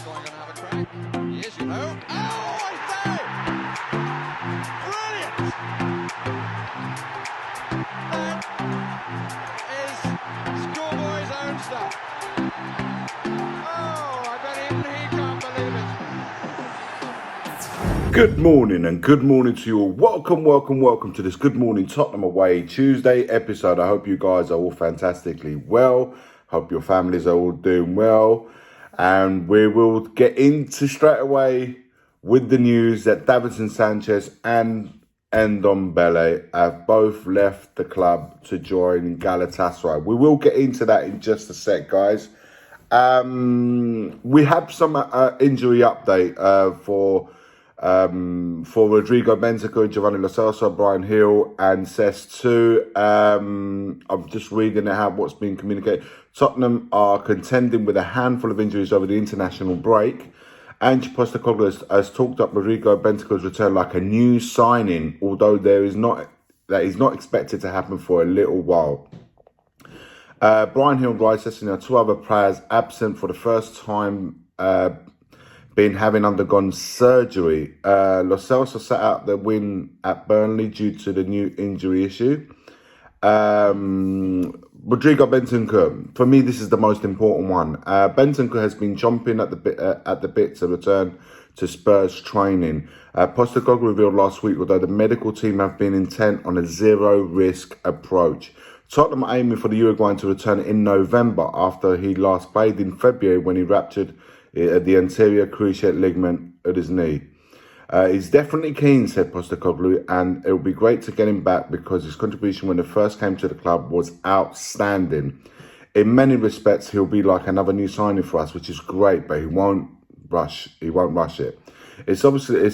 going to have a crack. He is, you know. Oh, I say! Brilliant! That is schoolboy's own stuff. Oh, I bet even he can't believe it. Good morning and good morning to you all. Welcome to this Good Morning Tottenham Away Tuesday episode. I hope you guys are all fantastically well. Hope your families are all doing well. And we will get into straight away with the news that Sanchez and Ndombele have both left the club to join Galatasaray. We will get into that in just a sec, guys. We have some injury update for Rodrigo Bentancur, Giovanni Lo Celso, Brian Hill and Cesc too. I'm just reading out what's been communicated. Tottenham are contending with a handful of injuries over the international break. Ange Postecoglou has talked up Rodrigo Bentancur's return like a new signing, although that is not expected to happen for a little while. Brian Hill and Ryan Sessegnon, two other players absent for the first time, having undergone surgery. Lo Celso sat out the win at Burnley due to the new injury issue. Rodrigo Bentancur, for me, this is the most important one. Bentancur has been chomping at the bit to return to Spurs training. Postecoglou revealed last week, although the medical team have been intent on a zero-risk approach. Tottenham are aiming for the Uruguayan to return in November after he last played in February when he ruptured the anterior cruciate ligament of his knee. He's definitely keen, said Postecoglou, and it will be great to get him back because his contribution when he first came to the club was outstanding. In many respects, he'll be like another new signing for us, which is great, but he won't rush it. It's obviously a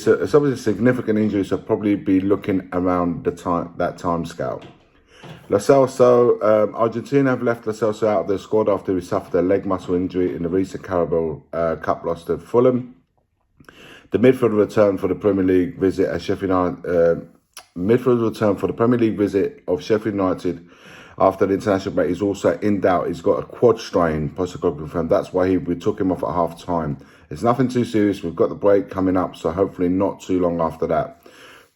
significant injury, so probably be looking around that time scale. Lo Celso, Argentina have left Lo Celso out of their squad after he suffered a leg muscle injury in the recent Carabao Cup loss to Fulham. The midfielder returned for the Premier League visit of Sheffield United after the international break. He's also in doubt. He's got a quad strain, Postecoglou confirmed. That's why we took him off at half time. It's nothing too serious. We've got the break coming up, so hopefully not too long after that.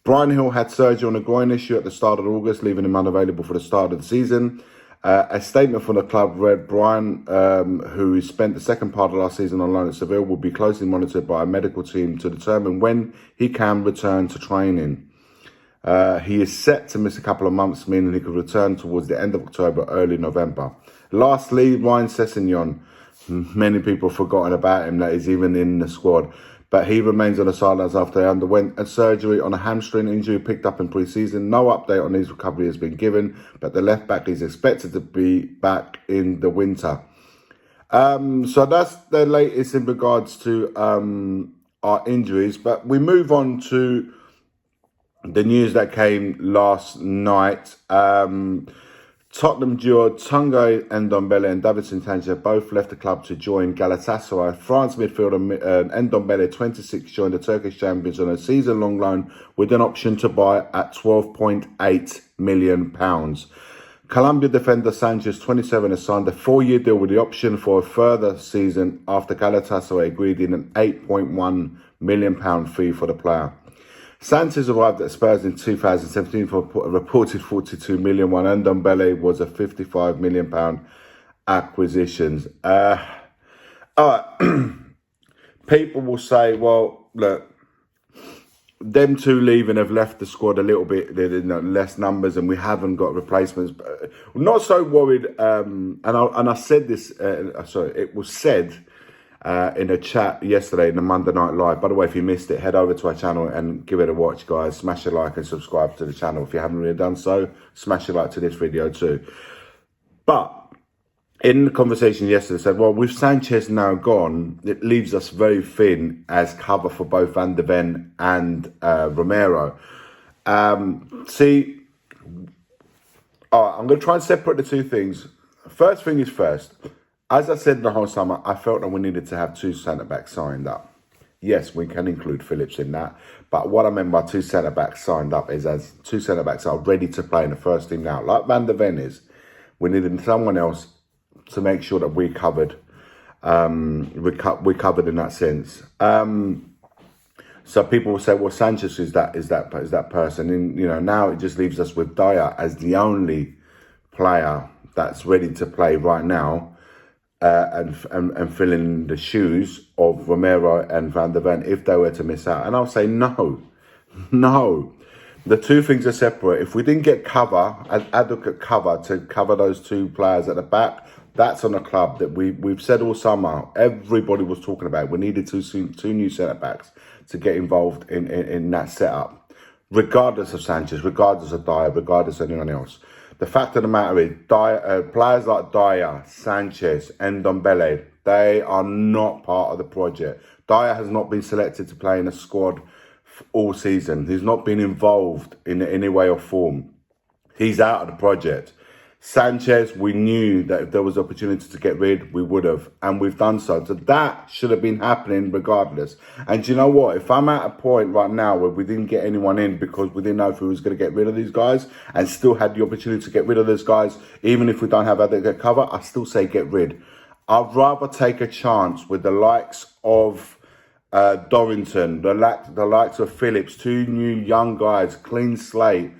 Brian Hill had surgery on a groin issue at the start of August, leaving him unavailable for the start of the season. A statement from the club read, Brian, who spent the second part of last season on loan at Seville, will be closely monitored by a medical team to determine when he can return to training. He is set to miss a couple of months, meaning he could return towards the end of October, early November. Lastly, Ryan Sessegnon. Many people have forgotten about him, that he's even in the squad. But he remains on the sidelines after he underwent a surgery on a hamstring injury picked up in pre-season. No update on his recovery has been given, but the left back is expected to be back in the winter. So that's the latest in regards to our injuries. But we move on to the news that came last night. Tottenham duo Sanchez and Ndombele and Sanchez have both left the club to join Galatasaray. France midfielder Ndombele, 26, joined the Turkish champions on a season-long loan with an option to buy at £12.8 million. Colombia defender Sanchez, 27, has signed a 4-year deal with the option for a further season after Galatasaray agreed in an £8.1 million fee for the player. Sanchez arrived at Spurs in 2017 for a reported £42 million, while Ndombele was a £55 million acquisition. People will say, well, look, them two leaving have left the squad a little bit, less numbers, and we haven't got replacements. But I'm not so worried, and I said this, it was said in a chat yesterday in the Monday Night Live. By the way, if you missed it, head over to our channel and give it a watch, guys. Smash a like and subscribe to the channel. If you haven't already done so, smash a like to this video too. But in the conversation yesterday, said, well, with Sanchez now gone, it leaves us very thin as cover for both Van de Ven and Romero. I'm going to try and separate the two things. First thing is first. As I said the whole summer, I felt that we needed to have two centre-backs signed up. Yes, we can include Phillips in that. But what I meant by two centre-backs signed up is as two centre-backs are ready to play in the first team now. Like Van de Ven is, we needed someone else to make sure that we covered recovered in that sense. So people will say, well, Sanchez is that person. And, now it just leaves us with Dyer as the only player that's ready to play right now, and fill in the shoes of Romero and Van der Ven if they were to miss out. And I'll say no. The two things are separate. If we didn't get adequate cover to cover those two players at the back, that's on the club. That we've said all summer. Everybody was talking about it. We needed two new centre backs to get involved in that setup, regardless of Sanchez, regardless of Dyer, regardless of anyone else. The fact of the matter is, players like Dyer, Sanchez, and Ndombele, they are not part of the project. Dyer has not been selected to play in a squad all season. He's not been involved in any way or form. He's out of the project. Sanchez, we knew that if there was opportunity to get rid, we would have, and we've done so. So that should have been happening regardless. And you know what? If I'm at a point right now where we didn't get anyone in because we didn't know if we was going to get rid of these guys and still had the opportunity to get rid of those guys, even if we don't have adequate cover, I still say get rid. I'd rather take a chance with the likes of Dorrington, the likes of Phillips, two new young guys, clean slate,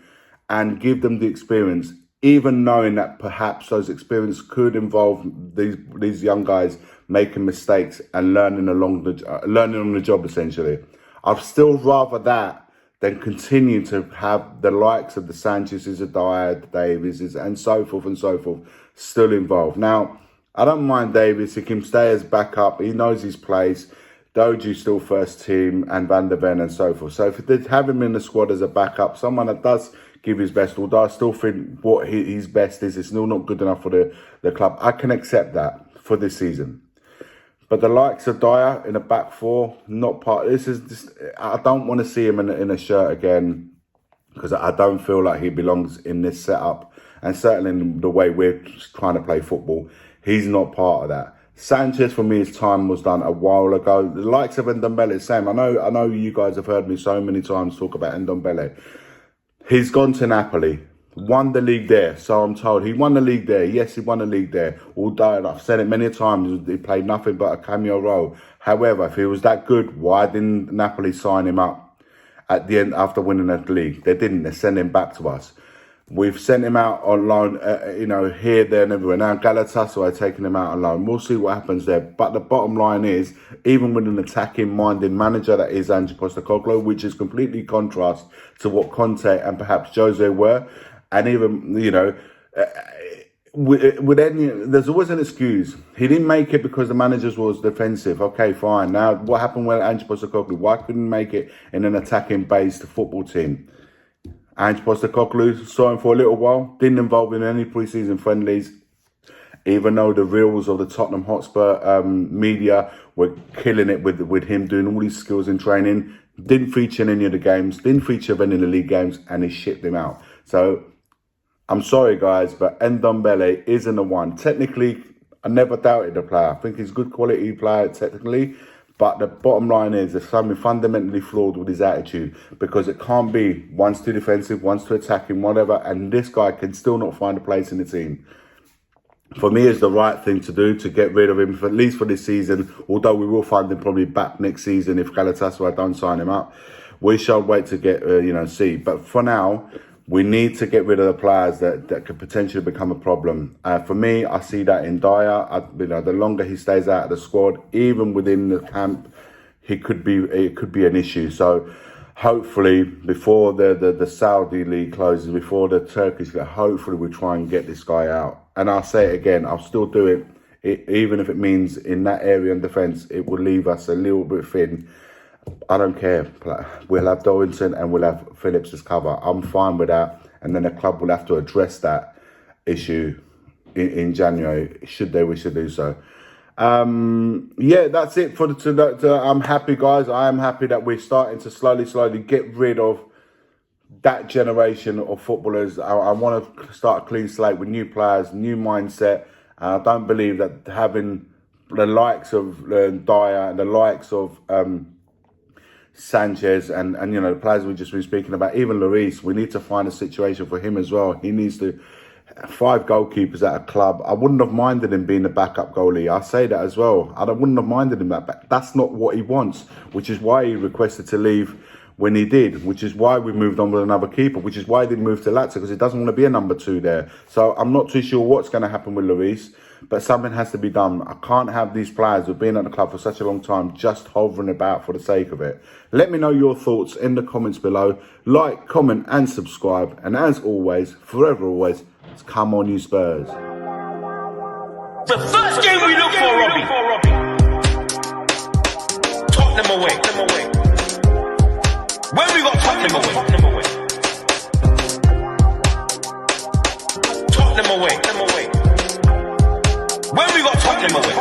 and give them the experience, even knowing that perhaps those experiences could involve these young guys making mistakes and learning on the job, essentially. I'd still rather that than continue to have the likes of the Sanchez's, the Dyer, the Davies, and so forth, still involved. Now, I don't mind Davies. He can stay as backup. He knows his place. Doji's still first team, and Van der Ven and so forth. So if they have him in the squad as a backup, someone that does give his best, although I still think what his best is still not good enough for the club, I can accept that for this season. But the likes of Dyer in the back four, not part. I don't want to see him in a shirt again, because I don't feel like he belongs in this setup, and certainly in the way we're trying to play football, he's not part of that. Sanchez, for me, his time was done a while ago. The likes of Ndombele, same. I know you guys have heard me so many times talk about Ndombele. He's gone to Napoli, won the league there, so I'm told. He won the league there. Yes, he won the league there. Although, I've said it many times, he played nothing but a cameo role. However, if he was that good, why didn't Napoli sign him up at the end after winning that league? They didn't. They sent him back to us. We've sent him out on loan, here, there and everywhere. Now Galatasaray taking him out on loan. We'll see what happens there. But the bottom line is, even with an attacking-minded manager that is Ange Postecoglou, which is completely contrast to what Conte and perhaps Jose were, and even, there's always an excuse. He didn't make it because the manager was defensive. Okay, fine. Now, what happened with Ange Postecoglou? Why couldn't he make it in an attacking-based football team? Ange Postecoglou saw him for a little while, didn't involve in any pre-season friendlies, even though the reels of the Tottenham Hotspur media were killing it with him doing all these skills in training. Didn't feature in any of the games, didn't feature in any of the league games, and he shipped him out. So, I'm sorry guys, but Ndombele isn't the one. Technically, I never doubted the player. I think he's a good quality player technically. But the bottom line is there's something fundamentally flawed with his attitude, because it can't be one's too defensive, one's too attacking, whatever, and this guy can still not find a place in the team. For me, it's the right thing to do to get rid of him, at least for this season, although we will find him probably back next season if Galatasaray don't sign him up. We shall wait to get, see. But for now, we need to get rid of the players that could potentially become a problem. For me, I see that in Dyer. The longer he stays out of the squad, even within the camp, it could be an issue. So hopefully, before the Saudi league closes, before the Turkish league, hopefully we try and get this guy out. And I'll say it again, I'll still do it, even if it means in that area in defence, it will leave us a little bit thin. I don't care. We'll have Dorrington and we'll have Phillips as cover. I'm fine with that. And then the club will have to address that issue in January, should they wish to do so. That's it for I'm happy, guys. I am happy that we're starting to slowly get rid of that generation of footballers. I want to start a clean slate with new players, new mindset. And I don't believe that having the likes of Dyer and the likes of Sanchez and the players we've just been speaking about, even Lloris, we need to find a situation for him as well. He needs to 5 goalkeepers at a club. I wouldn't have minded him being the backup goalie. I say that as well. I wouldn't have minded him that, but that's not what he wants, which is why he requested to leave when he did, which is why we moved on with another keeper, which is why he didn't move to Lazio, because he doesn't want to be a number 2 there. So I'm not too sure what's going to happen with Lloris, but something has to be done. I can't have these players who've been at the club for such a long time just hovering about for the sake of it. Let me know your thoughts in the comments below. Like, comment and subscribe. And as always, forever always, come on you Spurs. The first game we look for, Robbie. Tottenham away. When we got Tottenham away. Tottenham away. When we got Tottenham away.